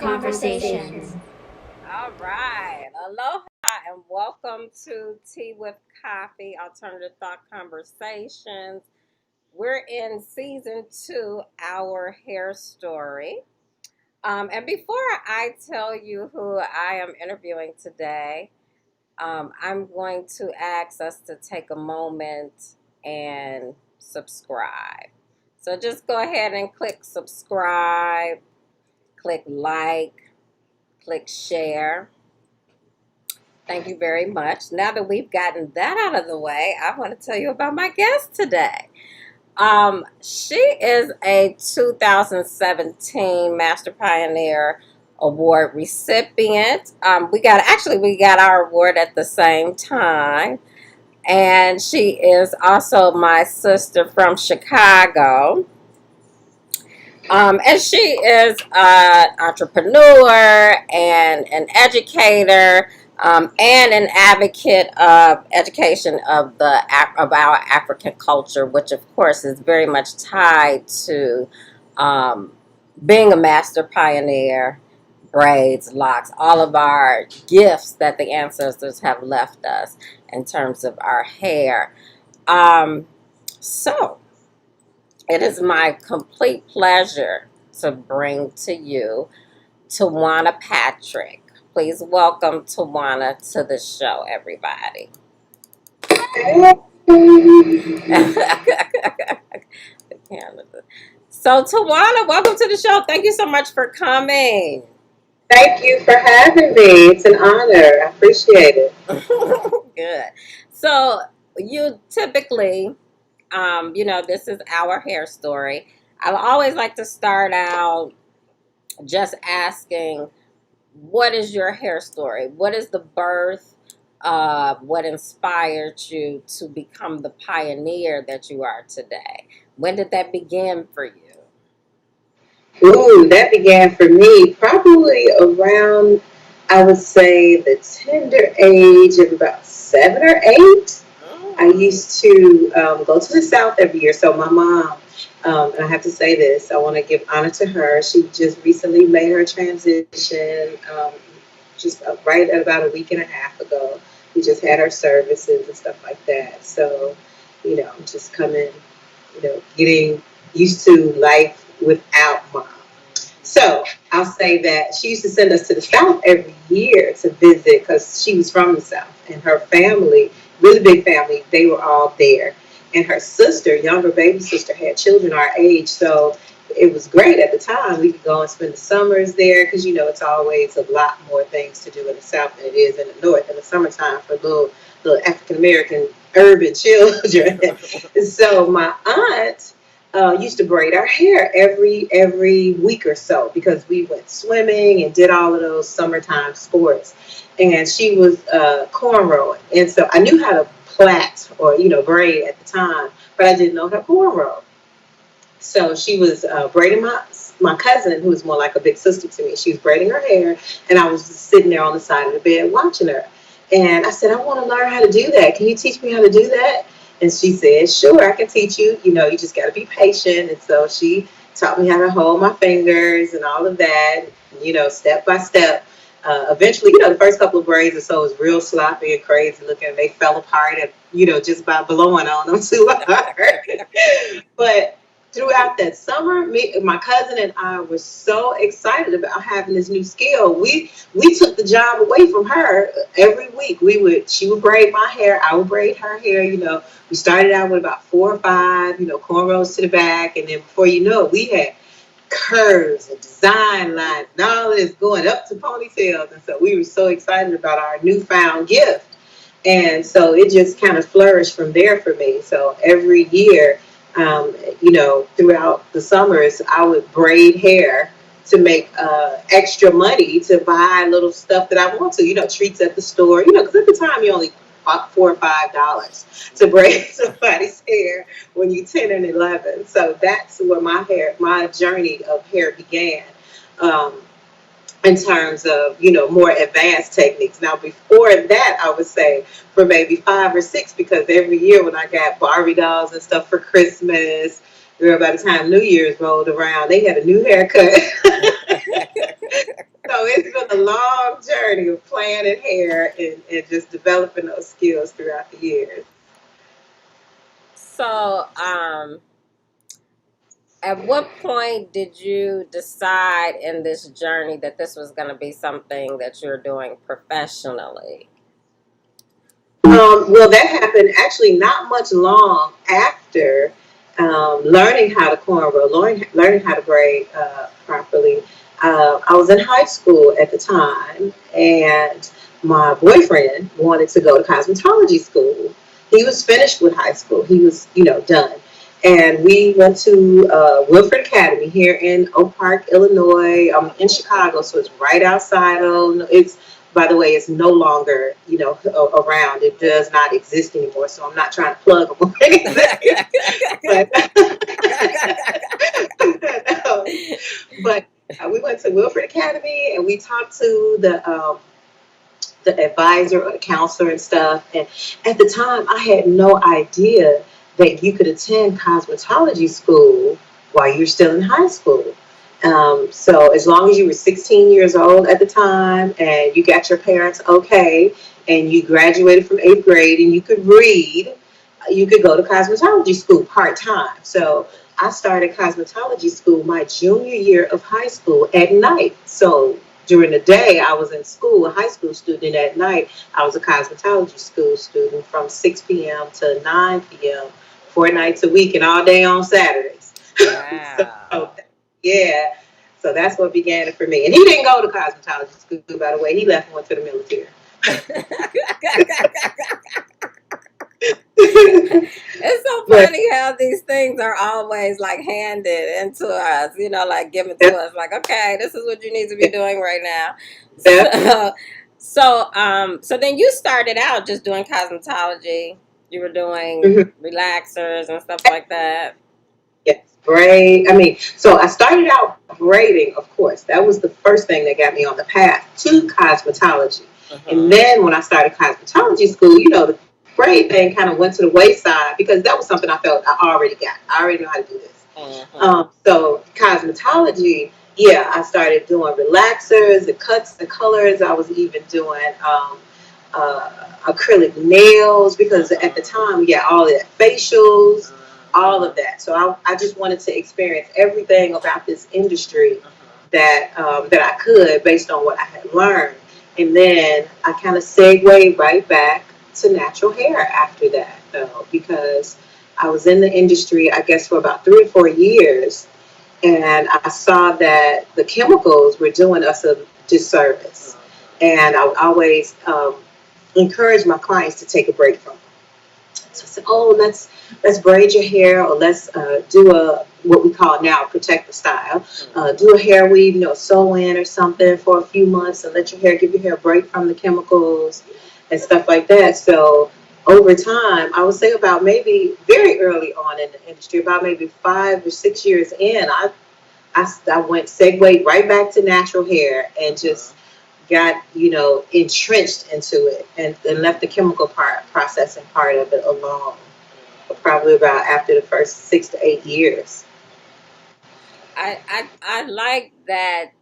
conversations. All right. Aloha and welcome to Tea with Coffee, Alternative Thought Conversations. We're in season 2, our hair story. And before I tell you who I am interviewing today, I'm going to ask us to take a moment and subscribe. So just go ahead and click subscribe, click like, click share. Thank you very much. Now that we've gotten that out of the way, I want to tell you about my guest today. She is a 2017 Master Pioneer Award recipient. We got our award at the same time, and she is also my sister from Chicago. And she is an entrepreneur and an educator, and an advocate of education of our African culture, which of course is very much tied to um, being a master pioneer, braids, locks, all of our gifts that the ancestors have left us in terms of our hair. Um, so. It is my complete pleasure to bring to you Tawana Patrick. Please welcome Tawana to the show, everybody. Canada. So, Tawana, welcome to the show. Thank you so much for coming. Thank you for having me. It's an honor. I appreciate it. Good. So, you typically, this is our hair story. I always like to start out just asking, what is your hair story? What is the birth of what inspired you to become the pioneer that you are today? When did that begin for you? Ooh, that began for me probably around, I would say, the tender age of about 7 or 8. I Oh, used to go to the South every year. So my mom, and I have to say this, I want to give honor to her. She just recently made her transition, just right at about a week and a half ago. We just had our services and stuff like that. So, just coming, getting used to life without mom. So I'll say that she used to send us to the South every year to visit because she was from the South, and her family, really big family, they were all there. And her sister, younger baby sister, had children our age. So it was great at the time. We could go and spend the summers there because, it's always a lot more things to do in the South than it is in the North in the summertime for little African American urban children. So my aunt used to braid our hair every week or so because we went swimming and did all of those summertime sports. And she was cornrowing, and so I knew how to plait or braid at the time, but I didn't know how to cornrow. So she was braiding my cousin, who was more like a big sister to me. She was braiding her hair, and I was just sitting there on the side of the bed watching her. And I said, I want to learn how to do that. Can you teach me how to do that? And she said, sure, I can teach you. You just got to be patient. And so she taught me how to hold my fingers and all of that, step by step. Eventually, the first couple of braids or so was real sloppy and crazy looking. They fell apart, and just by blowing on them too hard. But throughout that summer, my cousin and I were so excited about having this new skill. We took the job away from her every week. She would braid my hair, I would braid her hair. We started out with about 4 or 5, cornrows to the back, and then before you know it, we had curves and design lines and all this going up to ponytails. And so we were so excited about our newfound gift. And so it just kind of flourished from there for me. So every year, throughout the summers, I would braid hair to make extra money to buy little stuff that I want to, treats at the store, because at the time you only bought $4 or $5 to braid somebody's hair when you're 10 and 11. So that's where my journey of hair began. Um, in terms of more advanced techniques. Now before that, I would say for maybe 5 or 6, because every year when I got Barbie dolls and stuff for Christmas, girl, by the time New Year's rolled around, they had a new haircut. So it's been a long journey of planning hair and just developing those skills throughout the years. So, at what point did you decide in this journey that this was going to be something that you're doing professionally? Well, that happened actually not much long after learning how to cornrow, learning how to braid properly. I was in high school at the time, and my boyfriend wanted to go to cosmetology school. He was finished with high school. He was, done. And we went to Wilford Academy here in Oak Park, Illinois. I'm in Chicago, so it's right outside of. It's by the way, it's no longer, around. It does not exist anymore. So I'm not trying to plug them or anything. but but we went to Wilford Academy and we talked to the advisor or the counselor and stuff. And at the time, I had no idea that you could attend cosmetology school while you're still in high school. So as long as you were 16 years old at the time and you got your parents okay and you graduated from 8th grade and you could read, you could go to cosmetology school part-time. So I started cosmetology school my junior year of high school at night. So during the day, I was in school, a high school student. At night, I was a cosmetology school student from 6 p.m. to 9 p.m., 4 nights a week, and all day on Saturdays. Wow. So, yeah. So that's what began it for me. And he didn't go to cosmetology school, by the way. He left and went to the military. It's so But funny how these things are always like handed into us, like given to yeah, us, like, okay, this is what you need to be doing right now. yeah. So then you started out just doing cosmetology. You were doing Mhm. relaxers and stuff like that. Yes, braid. I mean, so I started out braiding, of course. That was the first thing that got me on the path to cosmetology. And Mm-hmm. then when I started cosmetology school, the braid thing kind of went to the wayside because that was something I felt I already got. I already know how to do this. Mm-hmm. So cosmetology, yeah, I started doing relaxers, the cuts, the colors. I was even doing acrylic nails because at the Mm-hmm. time, yeah, all of that facials, all Mm-hmm. of that. So I just wanted to experience everything about this industry that I could based on what I had learned. And then I kind of segued right back to natural hair after that, though, because I was in the industry, I guess, for about 3 or 4 years, and I saw that the chemicals were doing us a disservice. And I would always encourage my clients to take a break from it. So I said, "Oh, let's braid your hair, or let's do a what we call now protective style. Do a hair weave, sew in or something for a few months, and give your hair a break from the chemicals and stuff like that." So over time, I would say about maybe very early on in the industry, about maybe 5 or 6 years in, I went segued right back to natural hair and just got entrenched into it and left the chemical processing part of it alone for probably about after the first 6 to 8 years. I like that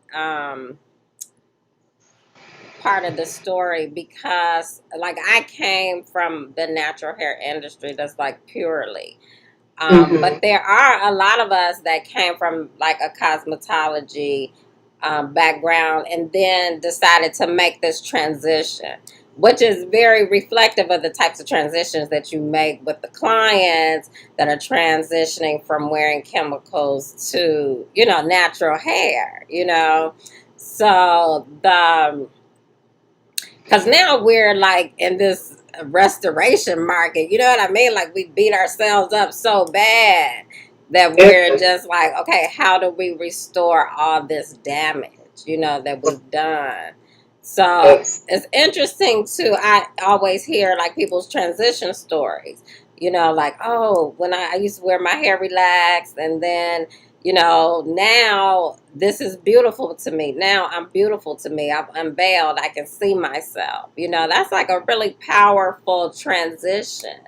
part of the story because like I came from the natural hair industry that's like purely. But Mm-hmm. there are a lot of us that came from like a cosmetology background and then decided to make this transition, which is very reflective of the types of transitions that you make with the clients that are transitioning from wearing chemicals to, natural hair. So because now we're like in this restoration market, you know what I mean? Like we beat ourselves up so bad that we're Yes. just like, okay, how do we restore all this damage, that we've done? So Yes. it's interesting too. I always hear like people's transition stories, like, oh, when I used to wear my hair relaxed and then now this is beautiful to me. Now I'm beautiful to me. I've unveiled. I can see myself. That's like a really powerful transition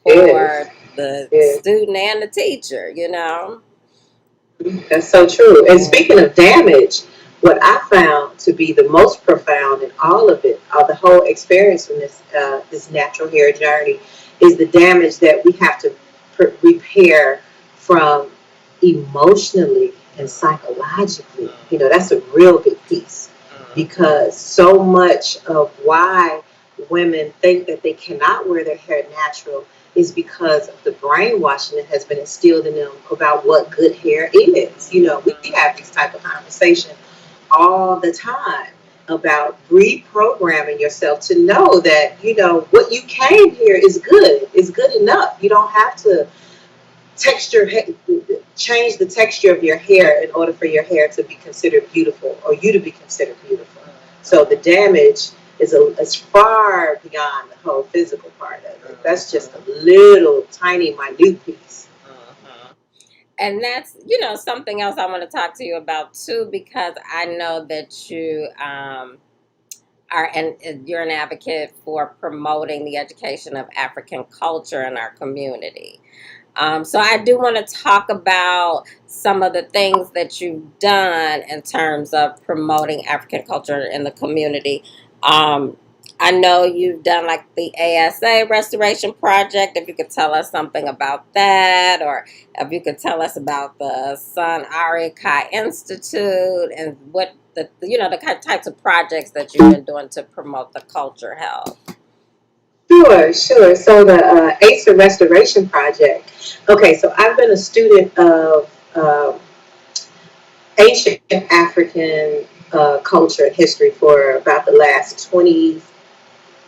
It is. for the It student and the teacher. is. That's so true. And speaking of damage, what I found to be the most profound in all of it, the whole experience from this natural hair journey, is the damage that we have to repair from emotionally and psychologically. You know, that's a real big piece, because so much of why women think that they cannot wear their hair natural is because of the brainwashing that has been instilled in them about what good hair is. You know, we have these type of conversations all the time about reprogramming yourself to know that, you know, what you came here is good enough. You don't have to texture change the texture of your hair in order for your hair to be considered beautiful, or you to be considered beautiful. So the damage is far beyond the whole physical part of it. That's just a little tiny minute piece. And that's, something else I want to talk to you about too, because I know that you are, and you're an advocate for promoting the education of African culture in our community. So I do want to talk about some of the things that you've done in terms of promoting African culture in the community. Um, I know you've done like the ASA Restoration Project. If you could tell us something about that, or if you could tell us about the Sun Ari Kai Institute and what the kind of types of projects that you've been doing to promote the culture health. Sure, sure. So the ASA Restoration Project. Okay, so I've been a student of ancient African culture and history for about the last 20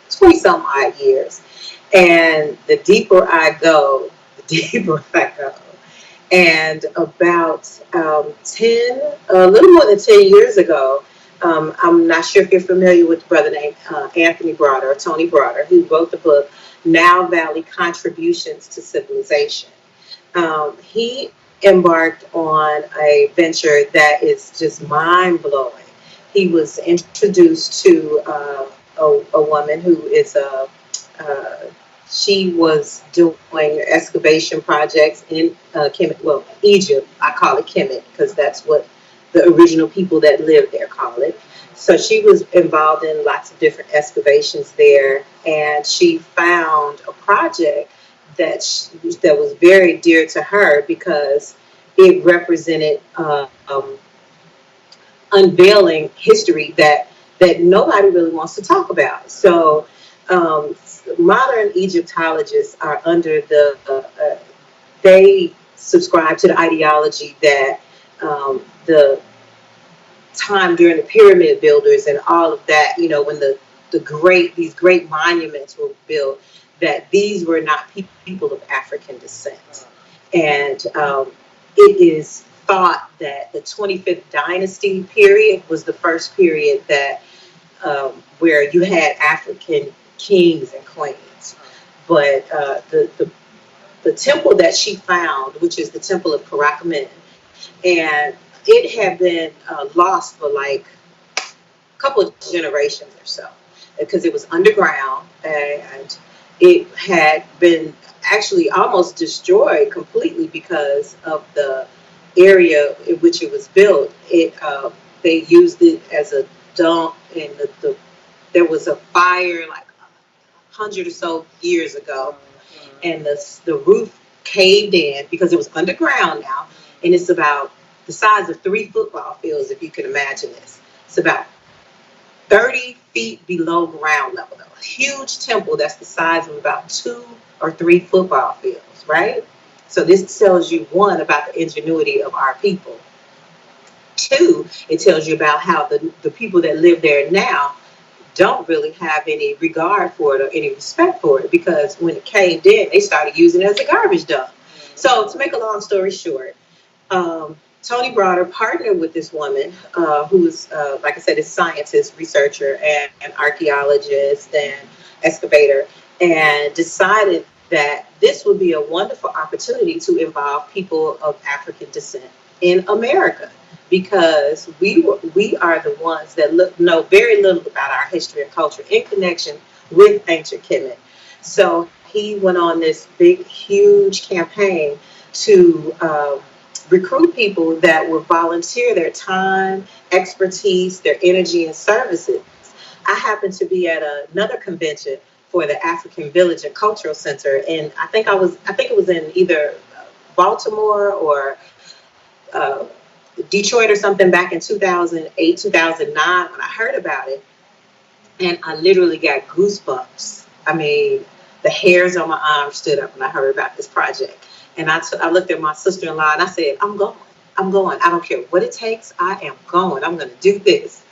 some odd years. And the deeper I go, the deeper I go. And about 10, a little more than 10 years ago, I'm not sure if you're familiar with a brother named Anthony Broader, or Tony Broader, who wrote the book, Now Valley Contributions to Civilization. He embarked on a venture that is just mind blowing. He was introduced to a woman who is uh, she was doing excavation projects in Kemet, well, Egypt. I call it Kemet because that's what the original people that lived there call it. So she was involved in lots of different excavations there, and she found a project that was very dear to her because it represented unveiling history that nobody really wants to talk about. So um, modern Egyptologists are under they subscribe to the ideology that the time during the pyramid builders and all of that, you know, when these great monuments were built, that these were not people of African descent. And it is thought that the 25th dynasty period was the first period that where you had African kings and queens. But the temple that she found, which is the temple of Karakomin, and it had been lost for like a couple of generations or so because it was underground, and it had been actually almost destroyed completely because of the area in which it was built. They used it as a dump, and there was a fire like 100 or so years ago, and the roof caved in because it was underground now, and it's about the size of 3 football fields, if you can imagine this. It's about 30 feet below ground level, though. A huge temple that's the size of about 2 or 3 football fields, right? So this tells you, one, about the ingenuity of our people. Two, it tells you about how the people that live there now don't really have any regard for it or any respect for it, because when it caved in, they started using it as a garbage dump. So to make a long story short, Tony Broader partnered with this woman who's, like I said, a scientist, researcher, and archaeologist and excavator, and decided that this would be a wonderful opportunity to involve people of African descent in America, because we are the ones that know very little about our history and culture in connection with ancient Kemet. So he went on this big, huge campaign to recruit people that will volunteer their time, expertise, their energy, and services. I happened to be at another convention for the African Village and Cultural Center, and I think it was in either Baltimore or uh, Detroit or something back in 2008, 2009 when I heard about it, and I literally got goosebumps. I mean, the hairs on my arm stood up when I heard about this project. And I looked at my sister-in-law and I said, I'm going. I'm going. I don't care what it takes. I am going. I'm going to do this.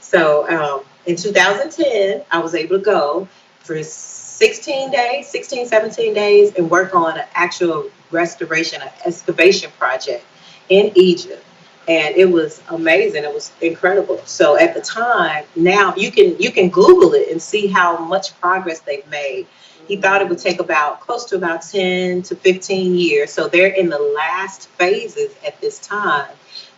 So in 2010, I was able to go for 16 days, 16, 17 days, and work on an actual restoration, an excavation project in Egypt. And it was amazing. It was incredible. So at the time, now you can Google it and see how much progress they've made. He thought it would take about close to about 10 to 15 years. So they're in the last phases at this time.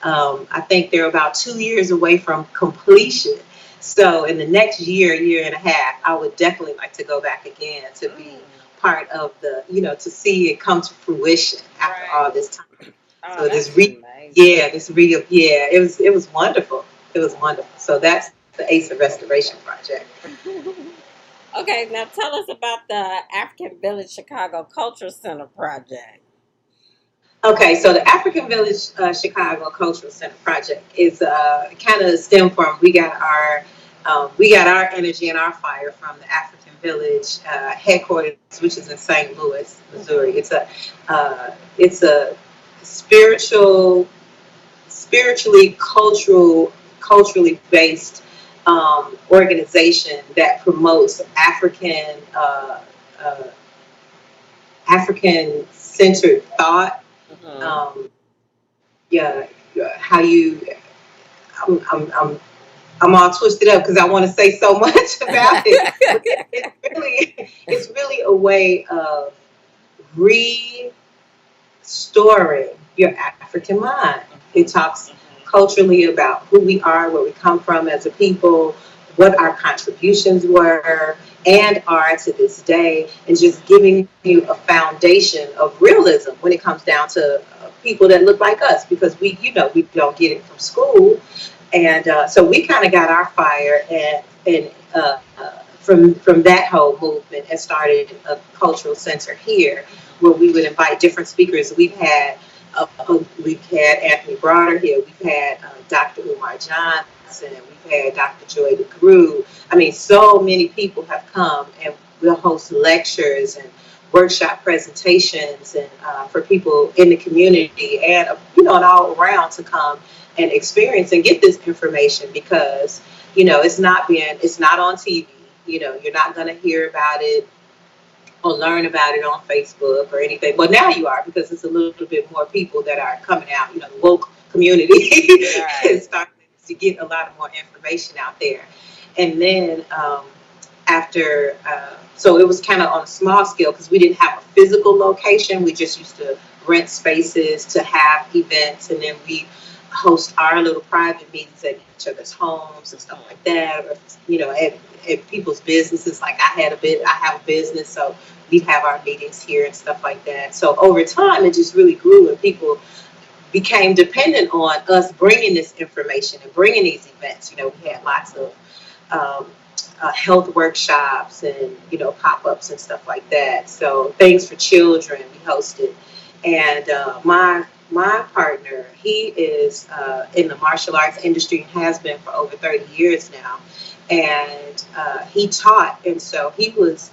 I think they're about 2 years away from completion. So in the next year, year and a half, I would definitely like to go back again to be part of to see it come to fruition after all Right. this time. Oh, So that's amazing. yeah, it was wonderful. It was wonderful. So that's the ACE of Restoration Project. Okay, now tell us about the African Village Chicago Culture Center project. Okay, so the African Village Chicago Cultural Center project is kind of stem from we got our energy and our fire from the African Village headquarters, which is in St. Louis, Missouri. Mhm. It's a spiritual, spiritually culturally based organization that promotes uh, African centered thought. Mhm. Um, yeah, how you I'm, I'm, I'm, I'm all twisted up because I want to say so much about it, but it's really a way of restoring your African mind. It Mhm. talks Mhm. culturally about who we are, where we come from as a people, what our contributions were and are to this day, and just giving you a foundation of realism when it comes down to people that look like us, because we don't get it from school. And so we kind of got our fire from that whole movement and started a cultural center here where we would invite different speakers. We've had Anthony Broder here. We've had Dr. Umar Johnson. We've had Dr. Joy DeGruy. I mean, so many people have come, and we'll host lectures and workshop presentations and for people in the community and all around to come and experience and get this information, because it's not on TV. You're not going to hear about it or learn about it on Facebook or anything. Well, now you are, because it's a little bit more people that are coming out. The woke community is Right. starting to get a lot of more information out there. And then so it was kind of on a small scale because we didn't have a physical location. We just used to rent spaces to have events, and then we host our little private meetings at each other's homes and stuff like Mhm. that, or at people's businesses. Like I have a business, so we have our meetings here and stuff like that. So over time, it just really grew, and people became dependent on us bringing this information and bringing these events. We had Mhm. lots of um, health workshops and pop-ups and stuff like that. So things for children we hosted, and my partner, he is in the martial arts industry and has been for over 30 years now, and he taught, and so he was,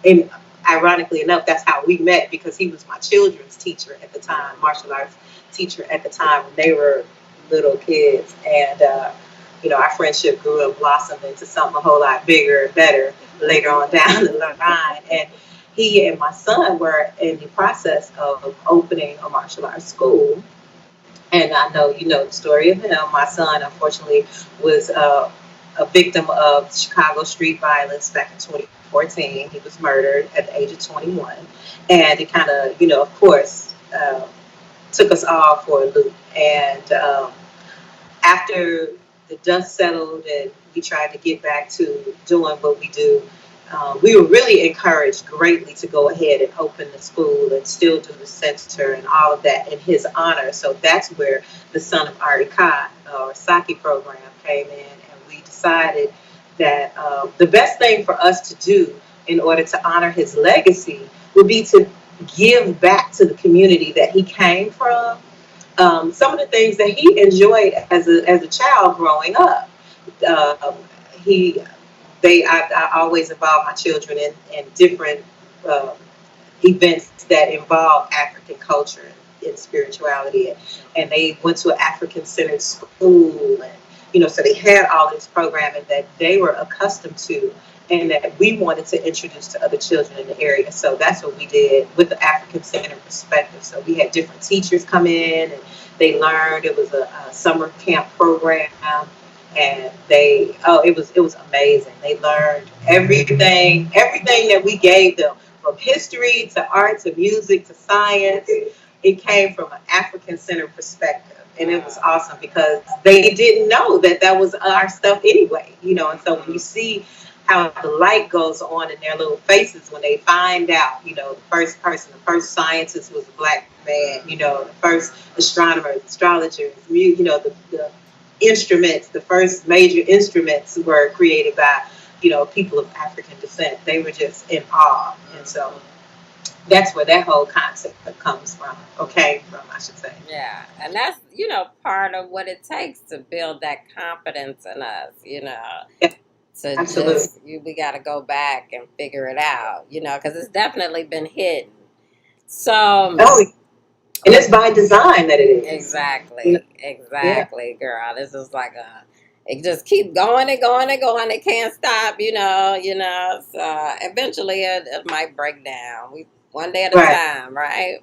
and ironically enough, that's how we met, because he was my children's teacher at the time, martial arts teacher at the time when they were little kids, and our friendship grew and blossomed into something a whole lot bigger and better later on down the line. And he and my son were in the process of opening a martial arts school. And I know you know the story of him. My son, unfortunately, was a victim of Chicago street violence back in 2014. He was murdered at the age of 21. And it kind of, of course, took us all for a loop. And after the dust settled and we tried to get back to doing what we do, we were really encouraged greatly to go ahead and open the school and still do the center and all of that in his honor. So that's where the Son of Arika or Saki program came in, and we decided that the best thing for us to do in order to honor his legacy would be to give back to the community that he came from. Some of the things that he enjoyed as a child growing up. Um, he I always involve my children in different um, events that involve African culture and spirituality, and they went to an African centered school, and so they had all this programming that they were accustomed to and that we wanted to introduce to other children in the area. So that's what we did with the African centered perspective. So we had different teachers come in, and they learned. It was a summer camp program, and it was amazing. They learned everything that we gave them, from history to art to music to science. It came from an African centered perspective, and it was awesome because they didn't know that was our stuff anyway. And so when you see how the light goes on in their little faces when they find out, the first scientist was a black man, the first astronomer, astrologer, the instruments, the first major instruments were created by, people of African descent. They were just in awe. And so that's where that whole concept comes from, or came from, I should say. Yeah, and that's part of what it takes to build that confidence in us. Yeah, To absolutely. we got to go back and figure it out. Because it's definitely been hidden. So Oh, and it's by design that it is. You know, exactly, yeah, exactly, girl. This is like it just keep going and going and going. It can't stop. So eventually it might break down. We one day at a right. time, right?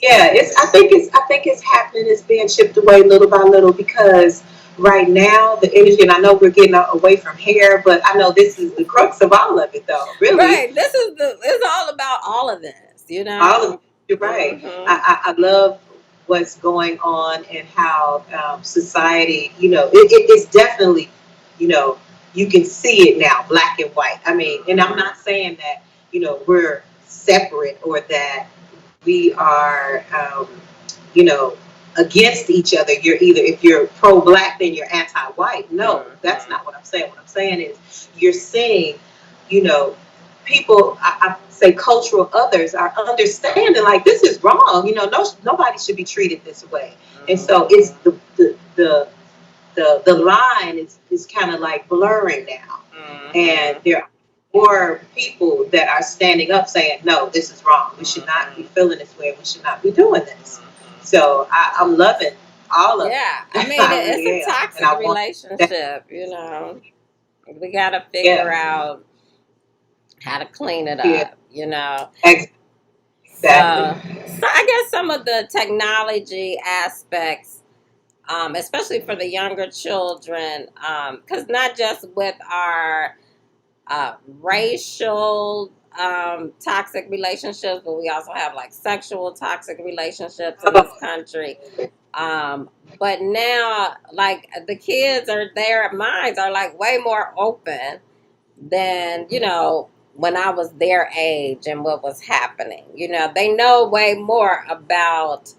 Yeah, I think it's happening. It's being chipped away little by little because right now the energy, and I know we're getting away from hair, but I know this is the crux of all of it, though. Really, Right. It's all about all of this, all of it. You're right. Mhm. I love what's going on and how society, it's definitely, you know, you can see it now, black and white. I mean, and I'm not saying that, we're separate or that we are, you know, against each other. You're either, if you're pro-black, then you're anti-white. No, that's Mhm. not what I'm saying. What I'm saying is you're seeing, you know, people, I say cultural others are understanding like this is wrong. No, nobody should be treated this way. And so it's Mhm. the line is kind of like blurring now, and Mhm. there are more people that are standing up saying, no, this is wrong. We should not be Mhm. feeling this way. We should not be doing this. Mhm. So I'm loving all of Yeah, I it. mean I it's really a am. And toxic I want that. relationship. We got to figure Yeah. out how to clean it Yeah. up. Exactly. So I guess some of the technology aspects, especially for the younger children, because not just with our racial toxic relationships, but we also have like sexual toxic relationships in this Oh, country. But now, like the kids are their minds are like way more open than when I was their age and what was happening. They know way more about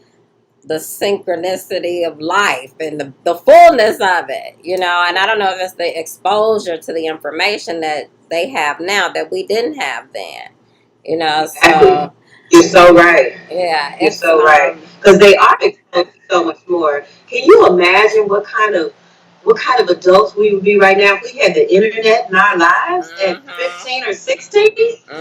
the synchronicity of life and the fullness of it. And I don't know if it's the exposure to the information that they have now that we didn't have then. exactly. So You're so right. yeah, You're it's so right. Because they are exposed to so much more. Can you imagine what kind of adults we would be right now if we had the internet in our lives at mhm, 15 or 16?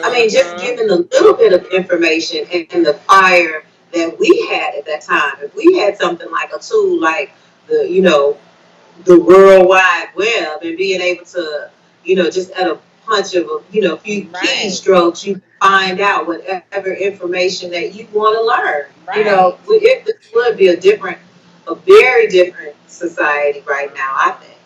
I mean, just mhm, given a little bit of information and the fire that we had at that time. If we had something like a tool like the World Wide Web and being able to, just at a punch of a few right, keystrokes, you find out whatever information that you want to learn. right. This would be a very different society right now, I think.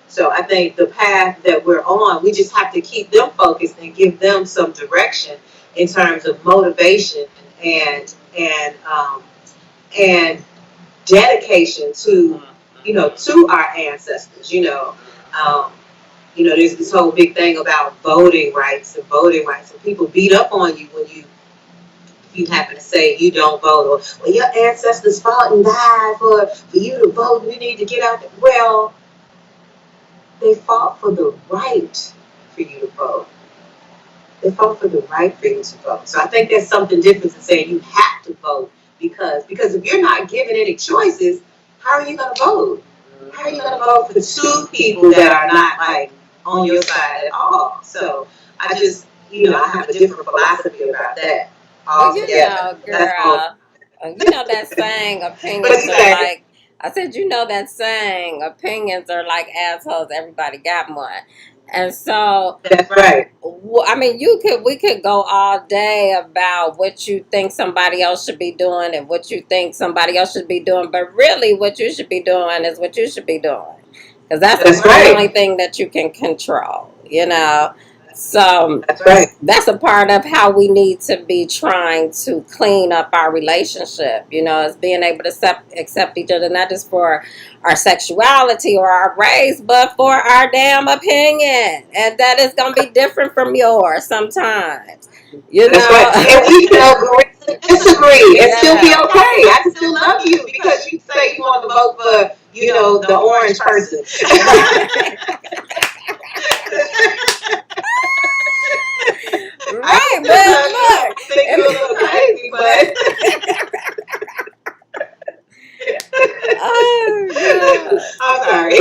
So I think the path that we're on, we just have to keep them focused and give them some direction in terms of motivation and dedication to Mhm, mhm, to our ancestors. Um, there's this whole big thing about voting rights and voting rights, and people beat up on you when you happen to say you don't vote, or well, your ancestors fought and died for you to vote. You need to get out there. Well, they fought for the right for you to vote. They fought for the right for you to vote. So I think there's something different to saying you have to vote because if you're not given any choices, how are you going to vote? How are you going to vote for two people that are not like on your side at all? So I just, I have a different philosophy about that Well, you altogether. know, That's all. girl, you know that saying, What opinions you are say? like, I said, you know that saying, opinions are like assholes, everybody got one. And so, That's right. I mean, we could go all day about what you think somebody else should be doing and what you think somebody else should be doing, but really what you should be doing is what you should be doing. Because that's That's the only right. thing that you can control, you know? So, That's right. that's a part of how we need to be trying to clean up our relationship, is being able to accept each other, not just for our sexuality or our race, but for our damn opinion. And that is going to be different from yours sometimes, you That's right. know? And we can agree to disagree and still be Yeah. okay. I can still love you because you say you want to vote for, the orange person. I can Right, still but love you. I look. think you're a little crazy, but Oh, God. I'm sorry.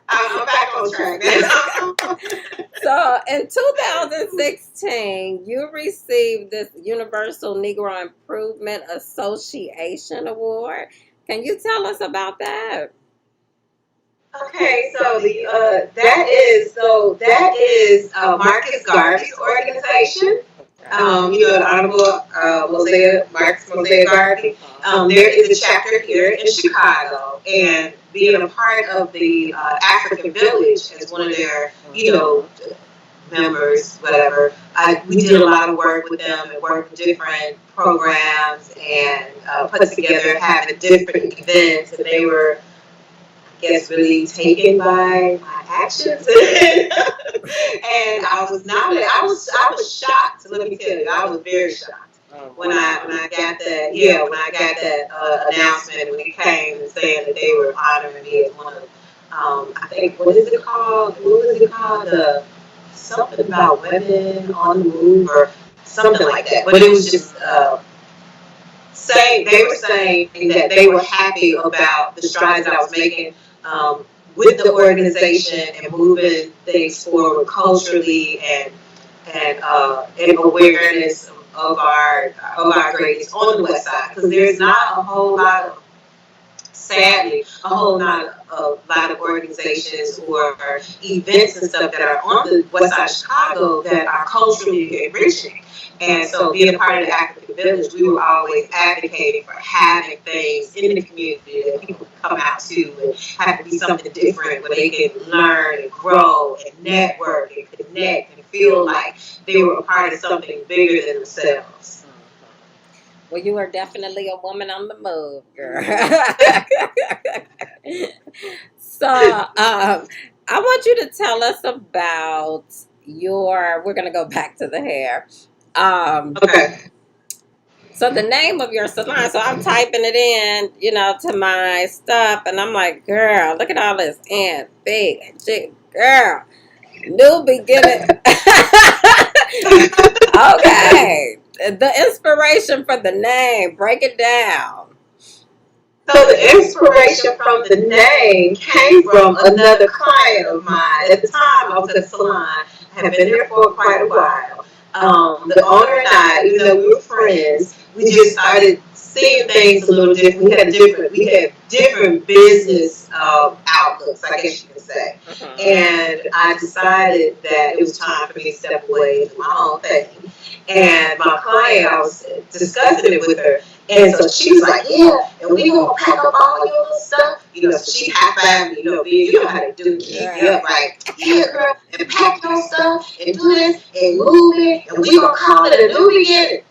I'm back on track now. So in 2016, you received this Universal Negro Improvement Association Award. Can you tell us about that? Okay, so that is Marcus Garvey's organization. The Honorable Marcus Mosiah Garvey. There is a chapter here in Chicago, and being a part of the African Village as one of their, members, whatever. We did a lot of work with them and worked with different programs and put together having different events, and they were, I guess, really taken by my actions. And I was nominated. I was shocked. Let me tell you, I was very shocked when I got that. Yeah, when I got that announcement when it came and saying that they were honoring me as one of. I think what is it called? What was it called? The something about women on the move or something like that. But it was just saying they were saying that they were happy about the strides that I was making with the organization and moving things forward culturally and awareness of our greatness on the West Side, because there's not a whole lot of, sadly, a lot of organizations or events and stuff that are on the West Side of Chicago that are culturally enriching. And so being a part of the African Village, we were always advocating for having things in the community that people can come out to and have to be something different where they can learn and grow and network and connect and feel like they were a part of something bigger than themselves. Well, you are definitely a woman on the move, girl. So, I want you to tell us about we're going to go back to the hair. Okay. So the name of your salon, so I'm typing it in, to my stuff, and I'm like, girl, look at all this N, big, G, girl, new beginning. Okay, the inspiration for the name, break it down. So the inspiration from the name came from another client of mine. At the time, I was at the salon. I had been there for quite a while. The owner and I, even though we were friends, we just started seeing things a little different. We had different business outlooks, I guess you could say. And I decided that it was time for me to step away into my own thing. And my client, I was discussing it with her. And so she was like, yeah, and we gonna pack up all your little stuff. So she high-fived me, you know how they do, keep me up, like, yeah, girl, and pack your stuff, and do this, and move it, and we gonna call it a new beginning.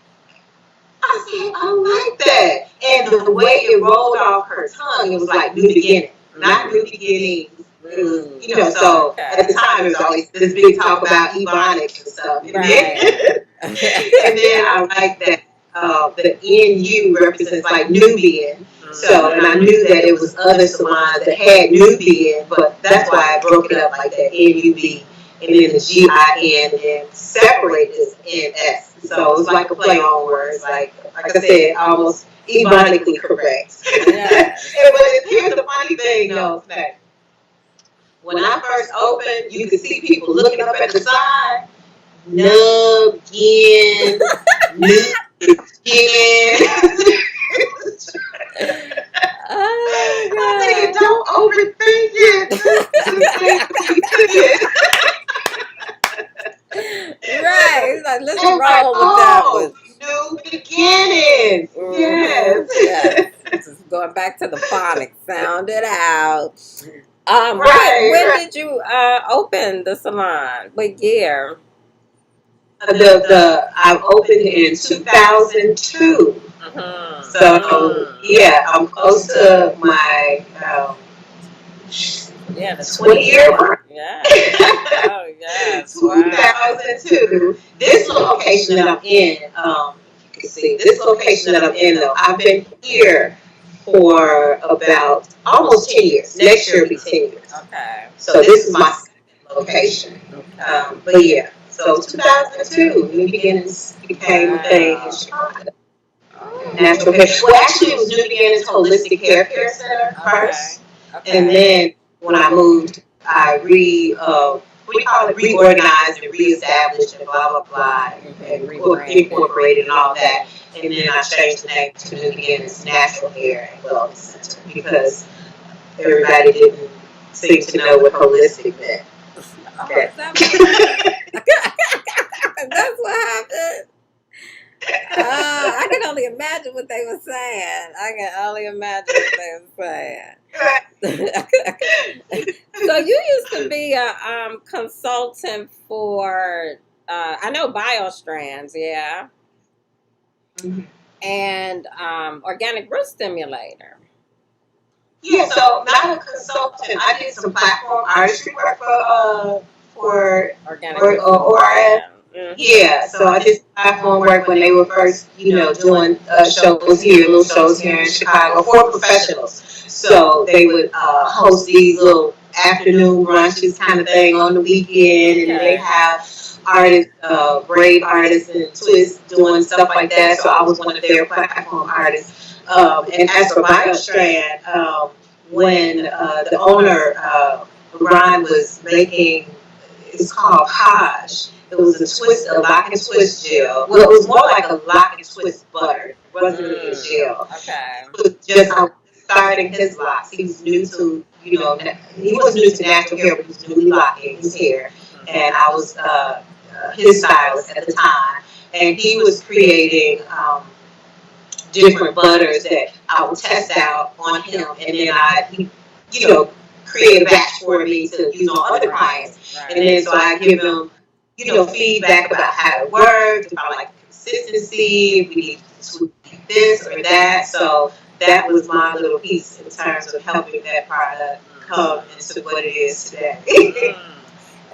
I said, I like that. And the way it rolled off her tongue, it was like new beginning, not new beginnings, So at the Okay. time, there was always this big talk about ebonics and stuff. Right. And then I like that the NU represents like Nubian. So, and I knew that it was other salons that had Nubian, but that's why I broke it up like that, NUB, and then the GIN, and separated as NS. So it was like a play on words, like I said, almost ebonically correct. Yes. But here's the funny thing, though. Okay. When I first opened, you could see people looking up at the sign. Nubian, Nubian. I'm thinking, Oh don't overthink it. my God. Right. He's like, let's And like, roll with that oh, one. new beginnings. Mm-hmm. Yes. Yes. Just going back to the phonics. Sound it out. When Right. did you open the salon? What year? The I opened in 2002. Mm-hmm. So yeah, I'm close to my Yeah, the 20-year 20 year. mark. Yes. Oh, yes. Wow. 2002. This location that I'm in, you can see this location that I'm in though. I've been here for about almost 10 years. Next year will be 10 years. Okay. So this is my second location. Okay. But yeah, so 2002, New Beginnings became a thing in Chicago. Oh. Natural hair. Well, actually, it was New Beginnings Holistic Hair Care Center Okay. first, and Okay. then when I moved, I reorganized and reestablished and blah blah blah, and Rebranded. incorporated and all that, and then I changed the name to New Beginnings Natural Hair and Wellness Center because everybody didn't seem to know what holistic meant. Oh, Okay. is that what that's what happened? I can only imagine what they were saying. I can only imagine what they were saying. So you used to be a consultant for I know biostrands, yeah, and organic root stimulator. Yeah, so not a consultant. I did some platform artistry work for Organic root ORF. stimulator. Yeah, so I did platform work when they were first, doing shows here, little shows here in Chicago for professionals. So they would host these little afternoon brunches kind of thing on the weekend, and they have artists, braid artists and twists doing stuff like that. So I was one of their platform artists. And as for BioStrand, when the owner, Ron, was making, it's called Kaj. It was a lock and twist gel. Well, it was more like a lock and twist butter. It wasn't really a gel. Okay. It was just starting his locks. He was new to, he was new to natural hair, but he was newly locking his hair. And I was his stylist at the time. And he was creating different butters that I would test out on him. And then he, create a batch for me to use on other clients. Right. And then so I give them, feedback about how it worked, about like consistency, if we need to tweak this or that. So that was my little piece in terms of helping that product come into what it is today.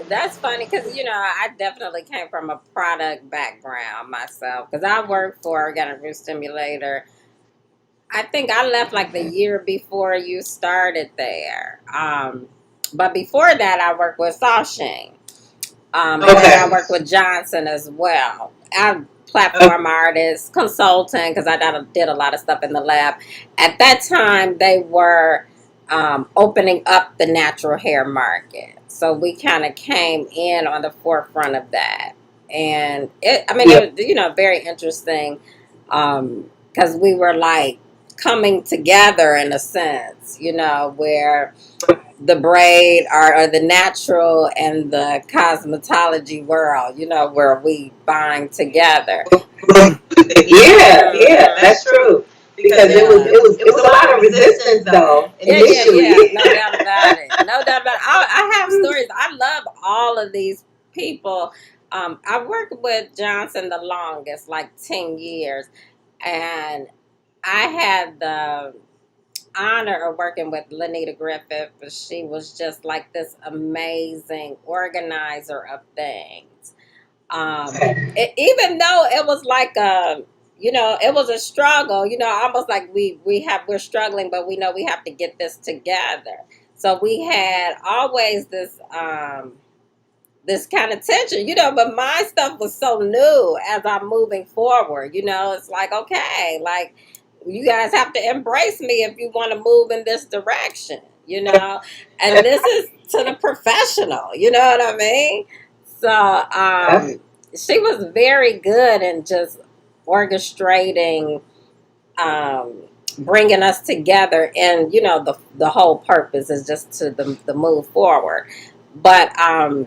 That's funny because I definitely came from a product background myself because I worked for Organic Root Stimulator. I think I left like the year before you started there. But before that, I worked with Sashing. And then I worked with Johnson as well. I'm platform artist, consultant, because I did a lot of stuff in the lab. At that time, they were opening up the natural hair market. So we kind of came in on the forefront of that. And it was, very interesting because we were like coming together in a sense, where the braid or the natural and the cosmetology world, where we bind together. Yeah, that's true. Because it was a lot of resistance though initially. Yeah. No doubt about it. No doubt about it. I have stories. I love all of these people. I worked with Johnson the longest, like 10 years, and I had honor of working with Lenita Griffith. She was just like this amazing organizer of things. Even though it was like it was a struggle, almost like we're struggling, but we know we have to get this together. So we had always this kind of tension, but my stuff was so new as I'm moving forward. It's like, okay, like you guys have to embrace me if you want to move in this direction, and this is to the professional, you know what I mean? So she was very good in just orchestrating, bringing us together, and the whole purpose is just to the move forward. But I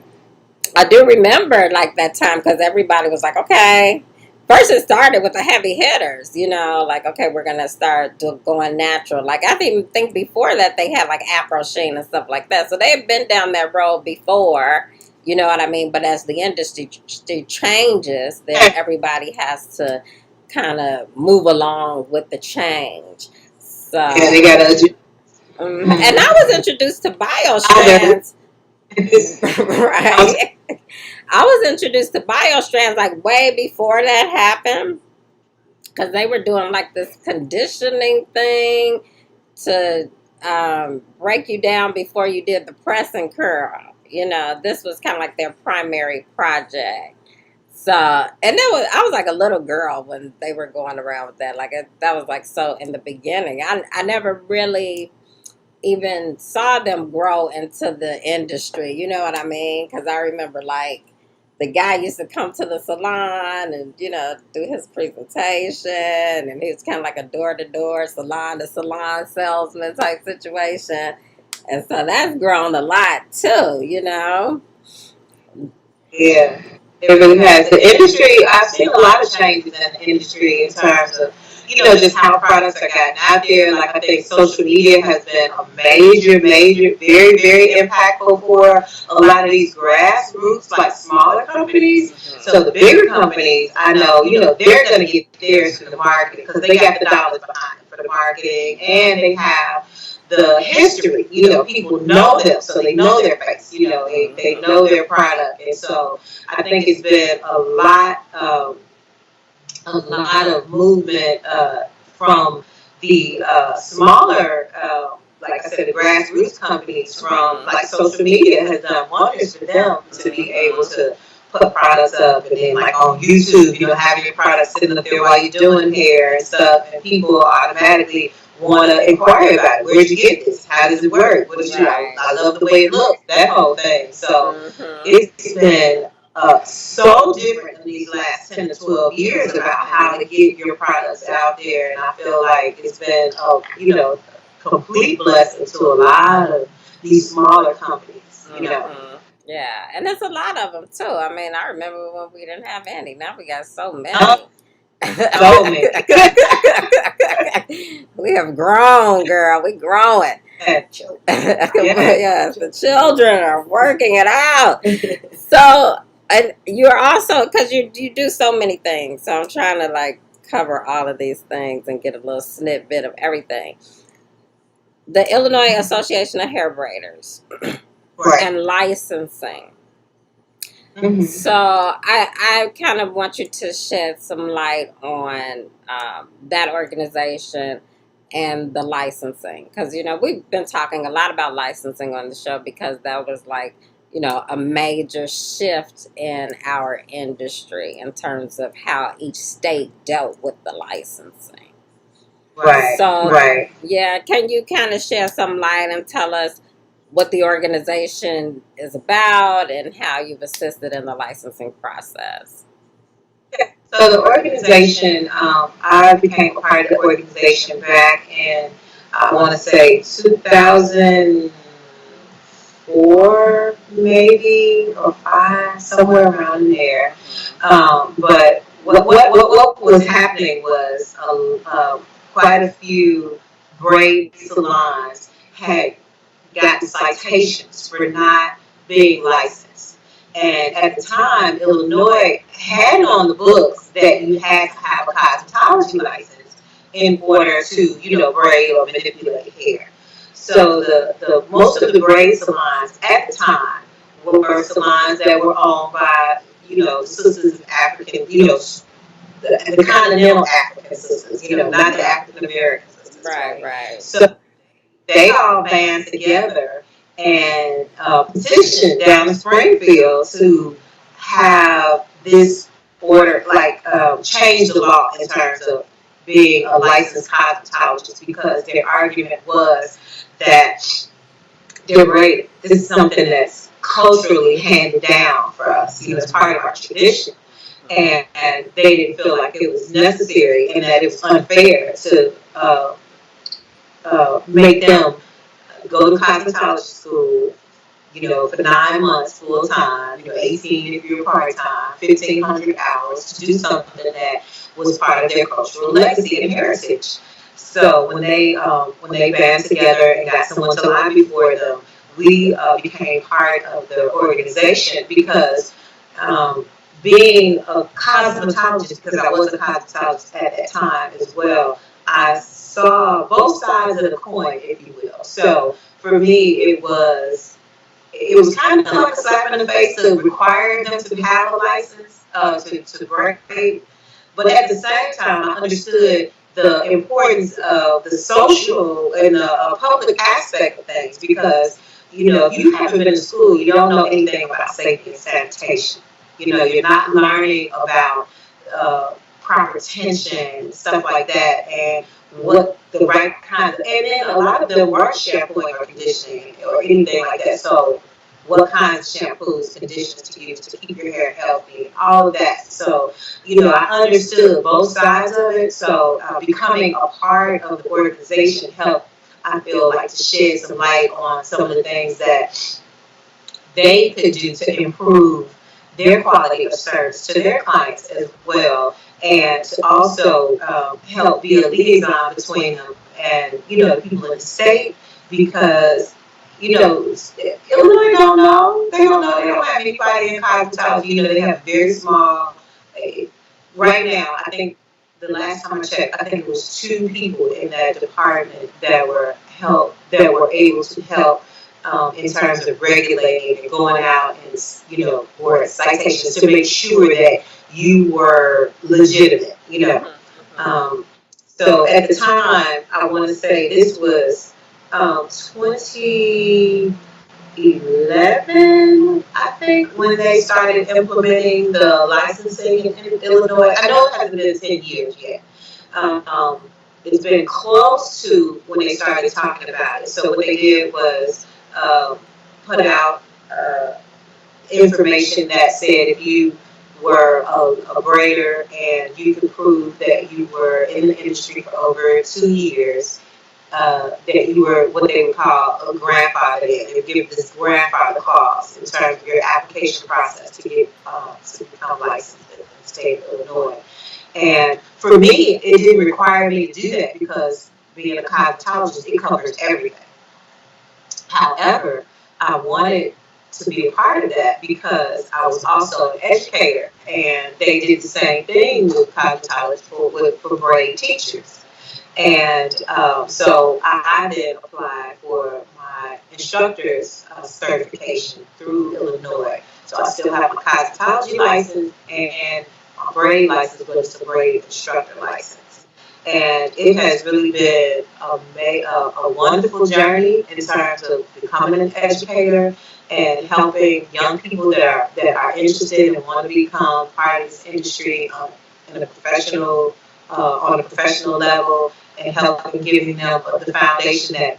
do remember like that time because everybody was like, okay. First, it started with the heavy hitters, like, okay, we're going to start going natural. Like, I didn't think before that they had like Afro Sheen and stuff like that. So they had been down that road before, you know what I mean? But as the industry changes, then everybody has to kind of move along with the change. So, yeah, they got to. And I was introduced to BioStrands. Right. I was introduced to BioStrands like way before that happened because they were doing like this conditioning thing to break you down before you did the press and curl. This was kind of like their primary project. So, and I was like a little girl when they were going around with that. Like that was like so in the beginning. I never really even saw them grow into the industry, you know what I mean? Because I remember like the guy used to come to the salon and do his presentation, and he was kind of like a door-to-door, salon-to-salon salesman type situation, and so that's grown a lot too. Yeah, it really has. The industry, I've seen a lot of changes in the industry in terms of, just how products are gotten out there. Like, I think social media has been a major, very, very impactful for a lot of these grassroots, like smaller companies. So the bigger companies, I know, they're going to get theirs through the marketing because they got the dollars behind it for the marketing, and they have the history, people know them, so they know their face, they know their product. And so I think it's been a lot of movement from the smaller, like I said, the grassroots companies, from like social media has done wonders for them to be able to put products up, and then like on YouTube, having your products sitting up there while you're doing hair and stuff, and people automatically want to inquire about it. Where'd you get this? How does it work? What did you like? I love the way it looks, that whole thing. So it's been so different in these last 10 to 12 years about how to get your products out there. And I feel like it's been a complete blessing to a lot of these smaller companies, Yeah, and there's a lot of them too. I mean, I remember when we didn't have any. Now we got so many. So many. We have grown, girl. We growing. Yes, the children are working it out. So, and you're also, because you do so many things. So I'm trying to like cover all of these things and get a little snippet of everything. The Illinois Association of Hair Braiders and licensing. Mm-hmm. So I kind of want you to shed some light on that organization and the licensing, because we've been talking a lot about licensing on the show because that was like a major shift in our industry in terms of how each state dealt with the licensing. Right. So right. Yeah, can you kind of shed some light and tell us what the organization is about and how you've assisted in the licensing process? Yeah. So the organization, I became a part of the organization back in, I want to say 2004, maybe, or 5, somewhere around there. But what was happening was quite a few braid salons had gotten citations for not being licensed. And at the time, Illinois had on the books that you had to have a cosmetology license in order to, braid or manipulate hair. So the most of the braid salons at the time were salons that were owned by, the sisters of African, the continental African sisters, not the African American sisters, Right, right? right. So they all band together and petitioned down in Springfield to have this order, like change the law in terms of being a licensed cosmetologist, because their argument was that they're braided. This is something that's culturally handed down for us, it's part of our tradition. And they didn't feel like it was necessary, and that it was unfair to make them go to cosmetology school, for 9 months full time, 18 if you're part time, 1,500 hours to do something that was part of their cultural legacy and heritage. So when they band together and got someone to line before them, we became part of the organization, because being a cosmetologist, because I was a cosmetologist at that time as well, I saw both sides of the coin, if you will. So for me, it was kind of like a slap in the face to require them to have a license to braid. But at the same time, I understood the importance of the social and the public aspect of things, because, if you haven't been to school, you don't know anything about safety and sanitation. You're not learning about proper tension, stuff like that, and what the right kinds of, and then a lot of them weren't shampooing or conditioning or anything like that. So what kinds of shampoos, conditioners to use to keep your hair healthy, and all of that. So, I understood both sides of it. So becoming a part of the organization helped, I feel like, to shed some light on some of the things that they could do to improve their quality of service to their clients as well, and to also help be a liaison between them and, the people in the state, because, Illinois don't know. They don't know. They don't have anybody in cosmetology. They have very small. Right now, I think the last time I checked, I think it was 2 people in that department that were able to help in terms of regulating and going out and, for citations to make sure that you were legitimate. Um, so at the time, I want to say this was 2011, I think, when they started implementing the licensing in Illinois. I know it hasn't been 10 years yet. Um, it's been close to when they started talking about it. So what they did was put out information that said if you were a braider and you could prove that you were in the industry for over 2 years, that you were what they would call a grandfather. They would give this grandfather clause in terms of your application process to get to become licensed in the state of Illinois. And for me, it didn't require me to do that, because being a cosmetologist, it covers everything. However, I wanted to be a part of that because I was also an educator, and they did the same thing with cosmetology for braid teachers. And so I then applied for my instructor's certification through Illinois. So I still have my cosmetology license and my braid license, but it's a braid instructor license. And it has really been a wonderful journey in terms of becoming an educator and helping young people that are interested and want to become part of this industry in a professional on a professional level, and helping giving them the foundation that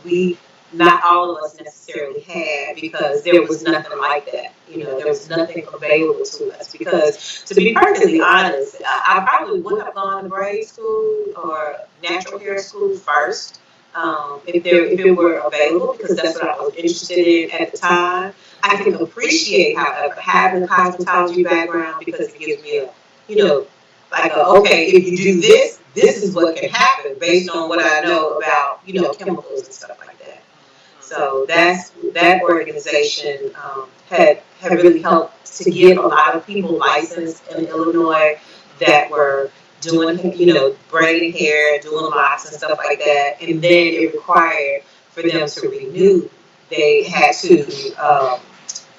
not all of us necessarily had, because there was nothing like that. There was nothing available to us, because, to be perfectly honest, I probably would have gone to braid school or natural hair school first, if it were available, because that's what I was interested in at the time. I can appreciate, however, having a cosmetology background, because it gives me okay, if you do this, this is what can happen based on what I know about, chemicals and stuff like that. So that organization had really helped to get a lot of people licensed in Illinois that were doing, braiding hair, doing locks and stuff like that. And then it required for them to renew. They had to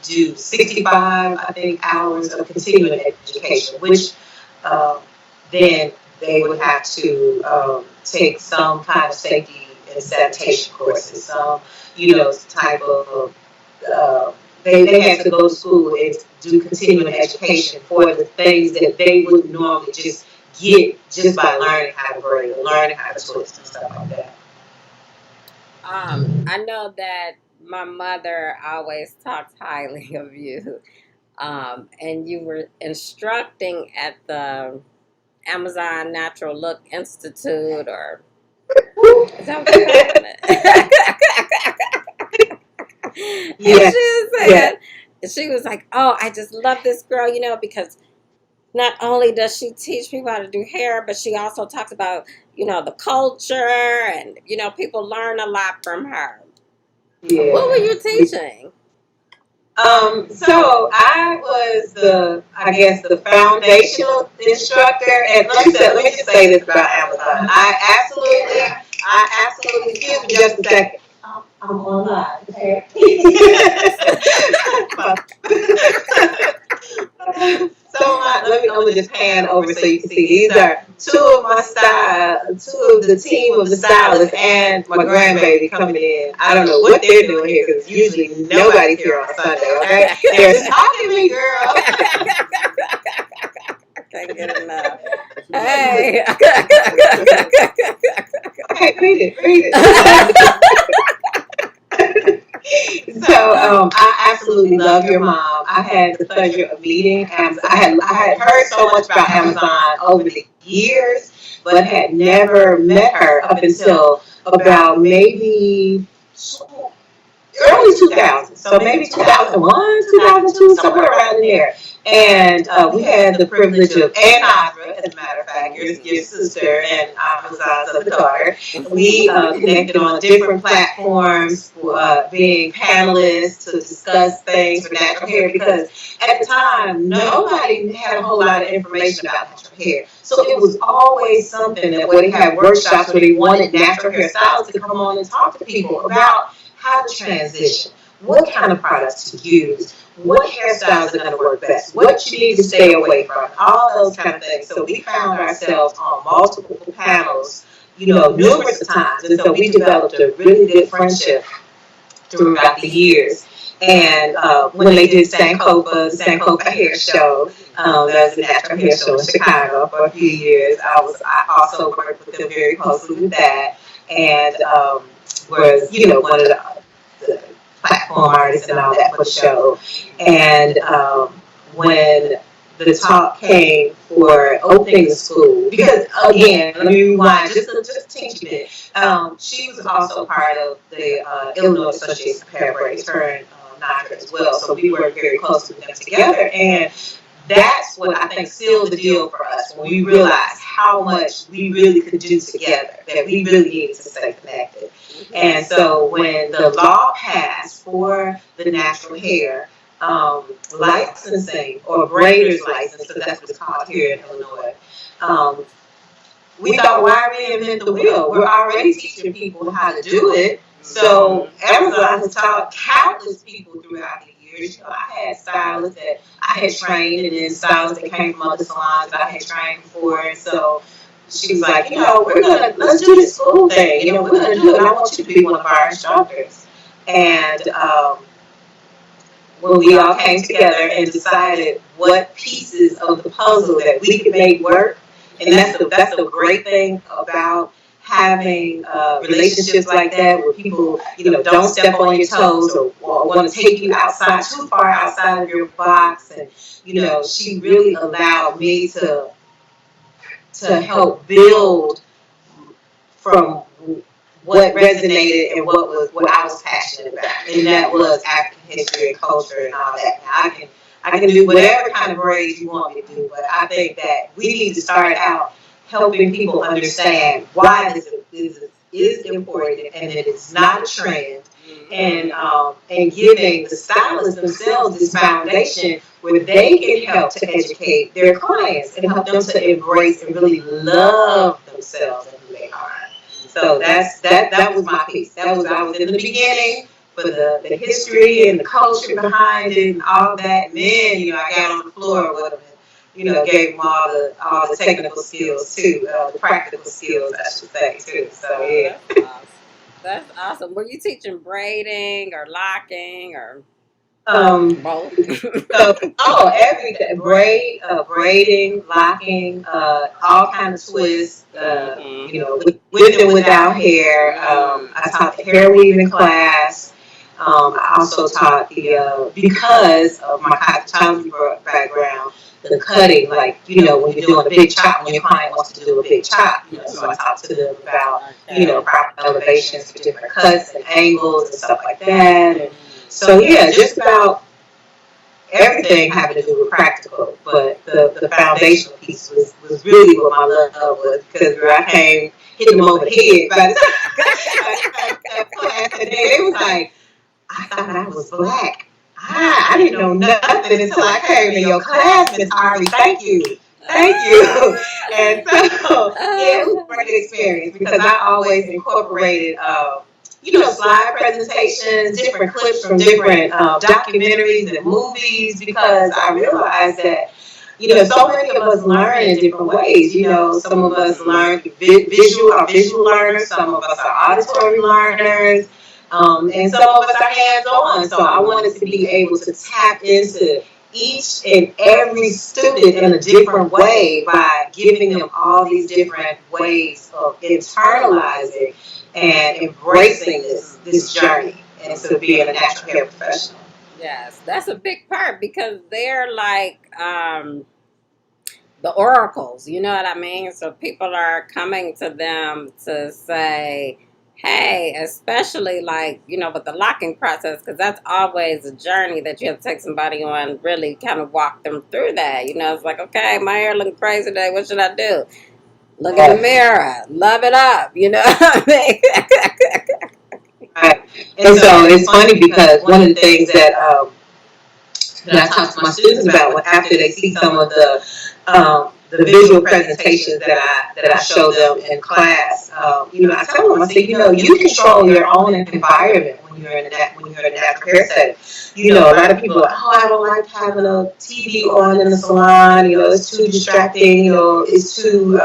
do 65, I think, hours of continuing education, which um, then they would have to take some kind of safety and sanitation courses, some, type of, they had to go to school and do continuing education for the things that they would normally just get just by learning how to braid, learning how to twist and stuff like that. I know that my mother always talks highly of you. And you were instructing at the Amazon Natural Look Institute, or is that what they're calling it? And Yes, she was yes, saying, she was like, "Oh, I just love this girl, because not only does she teach people how to do hair, but she also talks about, the culture, and people learn a lot from her." What were yeah. you teaching? So I was I guess, the foundational instructor. And let me just say this about Amazon. Excuse me just a second. I'm on live. Okay. Let me just pan over so you can see. These are two of the team of the stylists and my grandbaby coming in. I don't know what they're doing here because usually nobody's here on a Sunday. Okay, they're stalking me, girl. I can't get enough. Hey. Okay, read it. So I absolutely love your mom. I had the pleasure of meeting Amazon. I had heard so much about Amazon over the years, but had never met her up until about maybe early 2000s. So maybe 2001, 2002, somewhere around in there. And we had the privilege of, and Nadra, as a matter of fact, your sister and Amazon's other daughter. We connected on different platforms, being panelists to discuss things for natural hair, because at the time, nobody had a whole lot of information about natural hair. So it was always something that when they had workshops where they wanted natural hair stylists to come on and talk to people about how to transition, what kind of products to use, what hairstyles are going to work best, what you need to stay away from, all those kind of things. So we found ourselves on multiple panels, numerous times. And so we developed a really good friendship throughout the years. And when they did the Sankofa Hair Show, that was a natural hair show in Chicago for a few years. I also worked with them very closely with that, and was, one of the platform artists and all that for the show. And when the talk came for opening the school, because again, let me rewind just a teeny bit. She was also part of the Illinois Association of Hair Braids, her and Nadra as well. So we worked very closely with them together, and that's what I think sealed the deal for us when we realized how much we really could do together, that we really needed to stay connected. And so when the law passed for the natural hair licensing, or braider's license, because that's what it's called here in Illinois, we thought, why reinvent the wheel? We're already teaching people how to do it. So Amazon has taught countless people throughout the years. I had stylists that I had trained, and then stylists that came from other salons that I had trained before. And so she was like, let's do this school thing. We're gonna do it, and I want you to be one of our instructors. And when we all came together and decided what pieces of the puzzle that we could make work, and that's the great thing about having relationships like that, where people, don't step on your toes, or want to take you outside, too far outside of your box. And, she really allowed me to help build from what resonated and what I was passionate about, and that was African history and culture and all that. Now I can do whatever kind of braids you want me to do, but I think that we need to start out helping people understand why this is is important and that it's not a trend, and giving the stylists themselves this foundation where they can help to educate their clients and help them to embrace and really love themselves and who they are. So that was my piece. That was I was in the beginning for the history and the culture behind it and all that. And then, I got on the floor with them and, gave them all the technical skills too, the practical skills, I should say, too. So, yeah. That's awesome. That's awesome. Were you teaching braiding or locking or both? Everything. Braiding, locking, all kinds of twists, with and without hair. I taught the hair weaving class. I also taught because of my cosmetology background, the cutting, like, when you're doing a big chop, when your client wants to do a big chop, so I talked to them about, proper elevations for different cuts and angles and stuff like that. And so, yeah, just about everything having to do with practical, but the foundational piece was really what my love was, because I came hitting them over the head by the time that class that day. They was like, I thought I was black. I didn't know nothing until I came to your class, Miss Harvey. Thank you. Thank you. And so, yeah, it was a great experience because I always incorporated slide presentations, different clips from different documentaries and movies, because I realized that, so many of us learn in different ways. Some of us learn visual learners, some of us are auditory learners, and some of us are hands-on. So I wanted to be able to tap into each and every student in a different way by giving them all these different ways of internalizing and embracing this journey into being a natural hair professional. Yes, that's a big part because they're like the oracles, you know what I mean? So people are coming to them to say, hey, especially like, with the locking process, because that's always a journey that you have to take somebody on, really kind of walk them through that. It's like, okay, my hair looking crazy today. What should I do? Look in the mirror, love it up, you know what I mean? Right. And so it's funny because one of the things that I talk to my students about after they see some of the visual presentations that I show them in class, I tell them, I say, you control your own environment when you're in a natural hair setting. A lot of people are like, oh, I don't like having a TV on in the salon. It's too distracting. It's too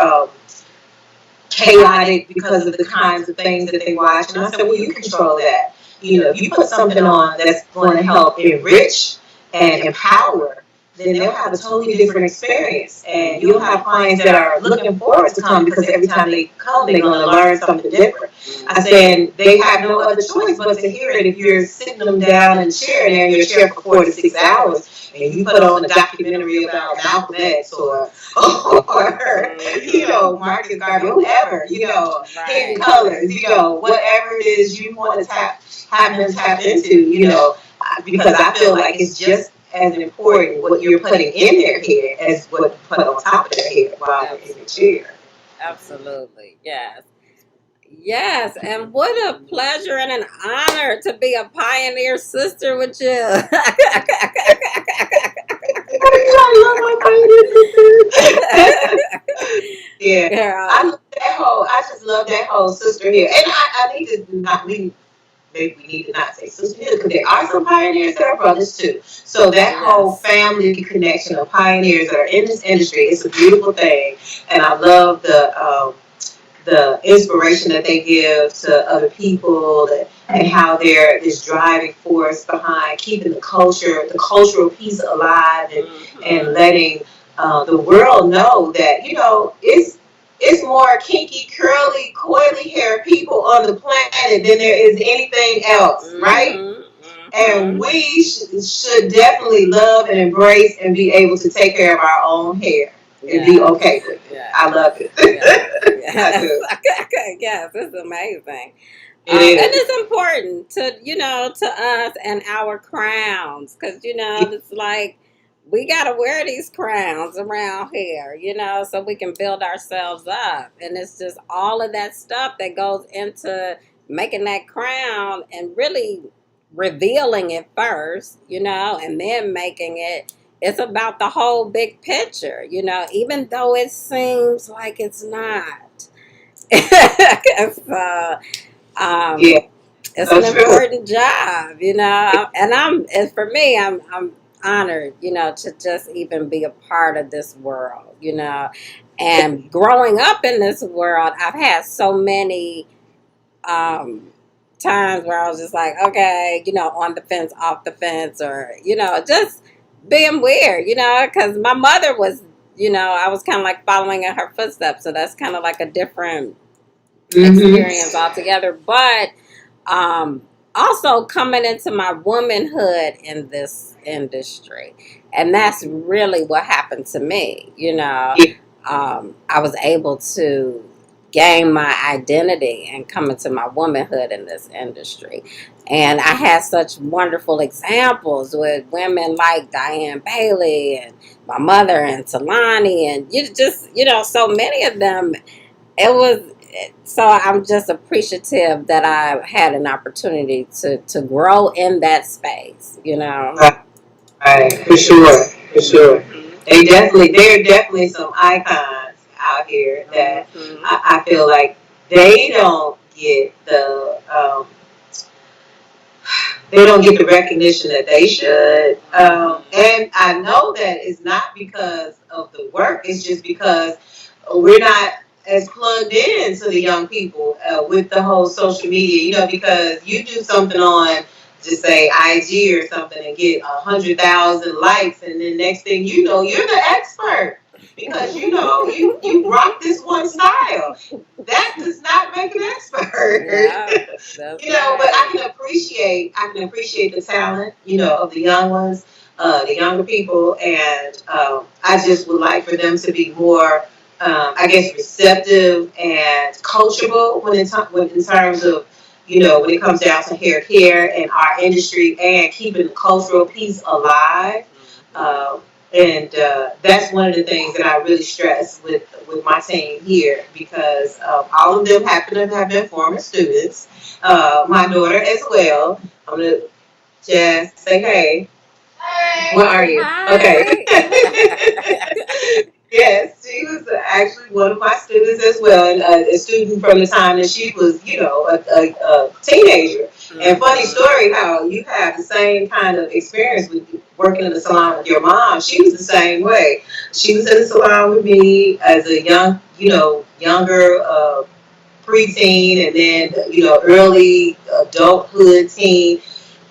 chaotic because of the kinds of things that they watch. And I said, well, you control that. If you put something on that's going to help enrich and empower, then they'll have a totally different experience. And you'll have clients that are looking forward to come because every time they come, they're going to learn something different. I said they have no other choice but to hear it. If you're sitting them down in a chair and they're in your chair for 4 to 6 hours, and you put on a documentary about Malcolm X or Marcus Garvey, whoever, Hidden Colors, whatever it is you want to have them tap into, because I feel like it's just as important what you're putting in their hair as what you put on top of their hair while they're in the chair. Absolutely, yes. Yes, and what a pleasure and an honor to be a pioneer sister with you. Yeah, I just love that whole sister here, and I need to not leave. Maybe we need to not say sisterhood because there are some pioneers that are brothers too. So that whole family connection of pioneers that are in this industry, it's a beautiful thing, and I love the inspiration that they give to other people, and how they're this driving force behind keeping the cultural piece alive, and letting the world know that it's more kinky, curly, coily hair people on the planet than there is anything else, right? And we should definitely love and embrace and be able to take care of our own hair and be okay with it. I love it. Yes. Yes, it's amazing. And it's important to, to us and our crowns, because, it's like we got to wear these crowns around here, so we can build ourselves up. And it's just all of that stuff that goes into making that crown and really revealing it first, and then making it. It's about the whole big picture, even though it seems like it's not. So, Yeah, it's so an true. important job, and for me, I'm honored, to just even be a part of this world, and growing up in this world, I've had so many um, times where I was just like, okay, on the fence, off the fence, or just being weird, because my mother was, I was kind of like following in her footsteps, so that's kind of like a different experience Mm-hmm. altogether. But um, also coming into my womanhood in this industry, and that's really what happened to me. Yeah. I was able to gain my identity and come into my womanhood in this industry. And I had such wonderful examples with women like Diane Bailey and my mother and Talani, and so many of them. It was so I'm just appreciative that I had an opportunity to grow in that space. Right, right, for sure, for sure. Mhm. There are definitely some icons out here that Mhm. I feel like they don't get they don't get the recognition that they should. Mhm. And I know that it's not because of the work, it's just because we're not as plugged in to the young people with the whole social media, because you do something on, just say IG or something, and get 100,000 likes, and then next thing you know, you're the expert because you rock this one style. That does not make an expert. Yeah, that's But right. I can appreciate the talent, of the young ones, the younger people, and I just would like for them to be more, I guess, receptive and coachable when in terms of, when it comes down to hair care and our industry and keeping the cultural piece alive. Mhm. And that's one of the things that I really stress with my team here because all of them happen to have been former students. My daughter as well. I'm gonna just say, hey, where are you? Okay. Hi. Yes, she was actually one of my students as well, and a student from the time that she was, a teenager. And funny Mhm. story, how you have the same kind of experience with working in the salon with your mom. She was the same way. She was in the salon with me as a younger preteen, and then early adulthood teen,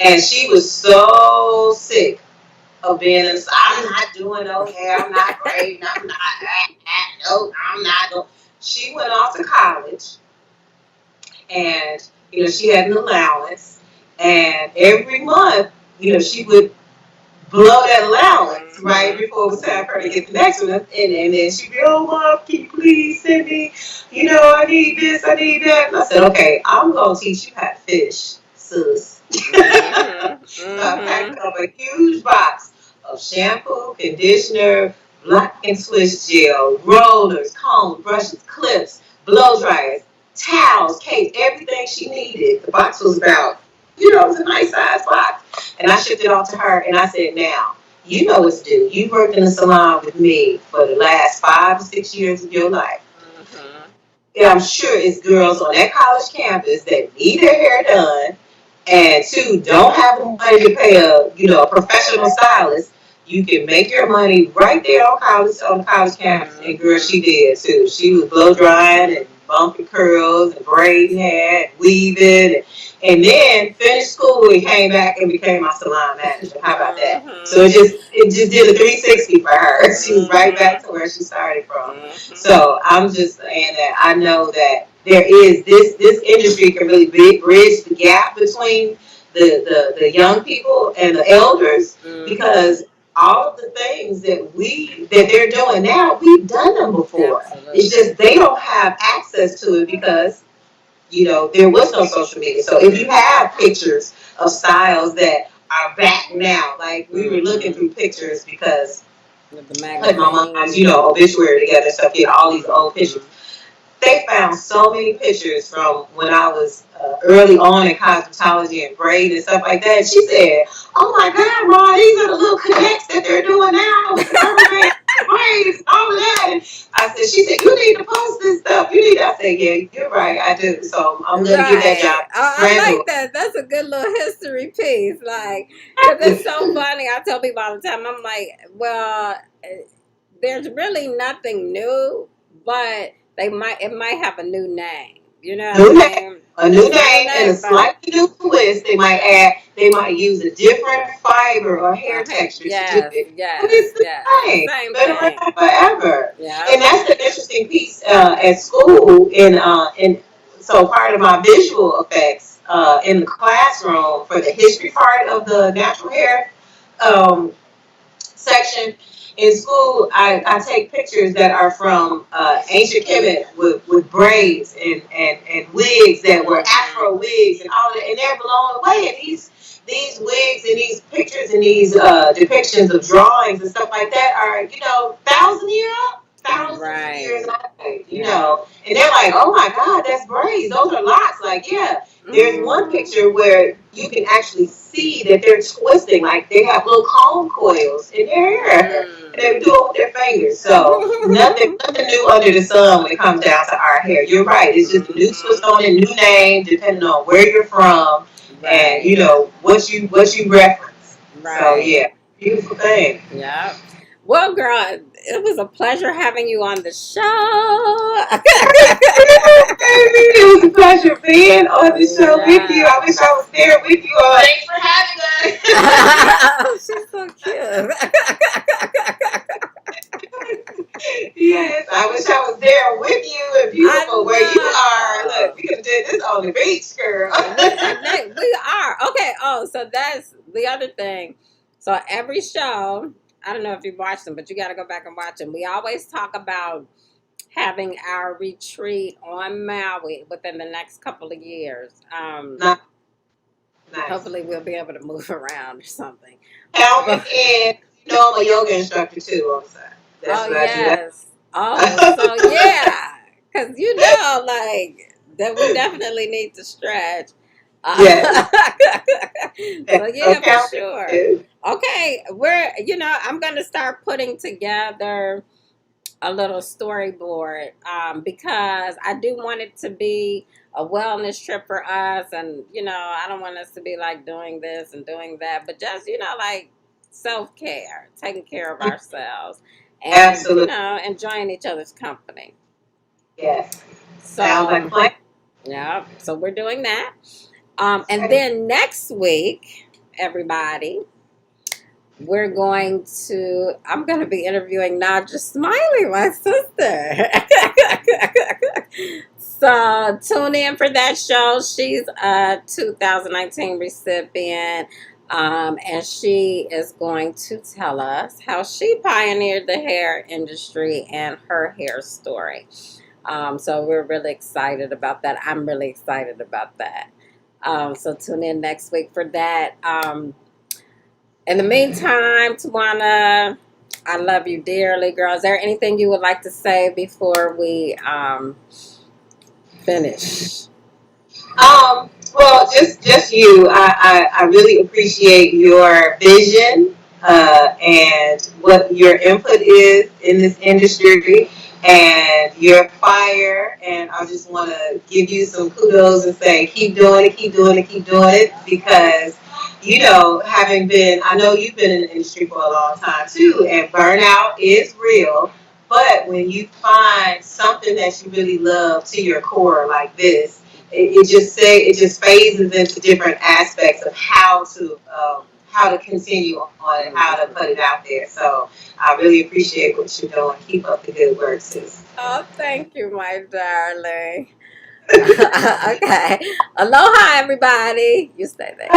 and she was so sick of being in. I'm not doing no hair. I'm not braiding. I'm not. No, I'm not. No. She went off to college, and she had an allowance, and every month, she would blow that allowance right Mhm. before it was time for her to get the next one, and then she'd be, oh mom, can you please send me? I need this, I need that. And I said, okay, I'm gonna teach you how to fish, sis. Mhm. So I packed Mhm. up a huge box of shampoo, conditioner, block and twist gel, rollers, combs, brushes, clips, blow dryers, towels, cakes, everything she needed. The box was about, it was a nice size box. And I shipped it off to her and I said, now, you know what to do. You worked in the salon with me for the last 5 to 6 years of your life. Mhm. And I'm sure it's girls on that college campus that need their hair done and two, don't have the money to pay a professional stylist. You can make your money right there on the college campus. And girl, she Mhm. did too. She was blow drying and bumping curls and braiding hair and weaving, and then finished school and came back and became my salon manager. How about that? So Mhm. it just did a 360 for her. She was right back Mhm. to where she started from. Mhm. So I'm just saying that I know that there is this industry can really bridge the gap between the young people and the elders Mhm. because all of the things that they're doing now, we've done them before. It's Absolutely. just they don't have access to it because there was no social media. So if you Mhm. have pictures of styles that are back now. Like we were looking through pictures because With the putting my mom's, magazines. obituary together, stuff, all these old pictures. Mm-hmm. They found so many pictures from when I was early on in cosmetology and braid and stuff like that. She said, "Oh my God, Ma, these are the little connects that they're doing now with the rubber band braids, all of that." And she said, "You need to post this stuff. You need." I said, "Yeah, you're right, I do." So I'm going to give that Right. job to I granddaughter. like that. That's a good little history piece. Like, because it's so funny. I tell people all the time, I'm like, well, there's really nothing new, but it might have a new name. You know what New I name, mean? a new It's a new name, and a name, but slightly new twist. They might use a different fiber or hair okay, texture to do yes, it. But yes, it's the yes. same. Same Been thing. around forever. Yep. And that's the interesting piece at school. So part of my visual effects in the classroom for the history part of the natural hair. Um, Section in school, I take pictures that are from ancient Kemet with braids and wigs that were Mm-hmm. Afro wigs and all that, and they're blown away. And these wigs and these pictures and these depictions of drawings and stuff like that are thousands of years Right. Yeah. old. And they're like, "Oh my God, that's braids. Those are locks." Like, yeah. There's one Mm-hmm. picture where you can actually see that they're twisting, like they have little comb coils in their hair, and they do it with their fingers. So nothing new under the sun when it comes down to our hair. You're right. It's just a new twist Mm-hmm. on it, new name, depending on where you're from, and Right. what you reference. So Right. yeah, beautiful thing. Yep. Well, girl, it was a pleasure having you on the show. It was a pleasure being on the show with you. I Yeah. wish I was there with you. Thanks for having us. She's so cute. Yes, I wish I was there with you and beautiful where you are. I Look, we could have did this on the beach, girl. know. We are. Okay. Oh, so that's the other thing. So every show, I don't know if you've watched them, but you got to go back and watch them. We always talk about having our retreat on Maui within the next couple of years. Nice. Nice. Hopefully, we'll be able to move around or something. Count me But in. I'm a yoga instructor too on the side. That's oh what I do. yes, oh so yeah, because like that we definitely need to stretch. Yes. So So yeah, for count me sure. in. Okay, I'm gonna start putting together a little storyboard because I do want it to be a wellness trip for us, and I don't want us to be like doing this and doing that, but just like self-care, taking care of ourselves, and Absolutely. enjoying each other's company. Yes. Sounds like a So plan. yeah, so we're doing that, and Okay. then next week, everybody, I'm going to be interviewing Nadja Smiley, my sister. So tune in for that show. She's a 2019 recipient. And she is going to tell us how she pioneered the hair industry and her hair story. So we're really excited about that. I'm really excited about that. So tune in next week for that. In the meantime, Tawana, I love you dearly, girl. Is there anything you would like to say before we finish? Well, just you. I really appreciate your vision and what your input is in this industry and your fire. And I just want to give you some kudos and say, keep doing it, keep doing it, keep doing it, because I know you've been in the industry for a long time too, and burnout is real. But when you find something that you really love to your core like this, it just phases into different aspects of how to continue on and how to put it out there. So I really appreciate what you're doing. Keep up the good work, sis. Oh, thank you, my darling. Okay. Aloha, everybody. You stay there.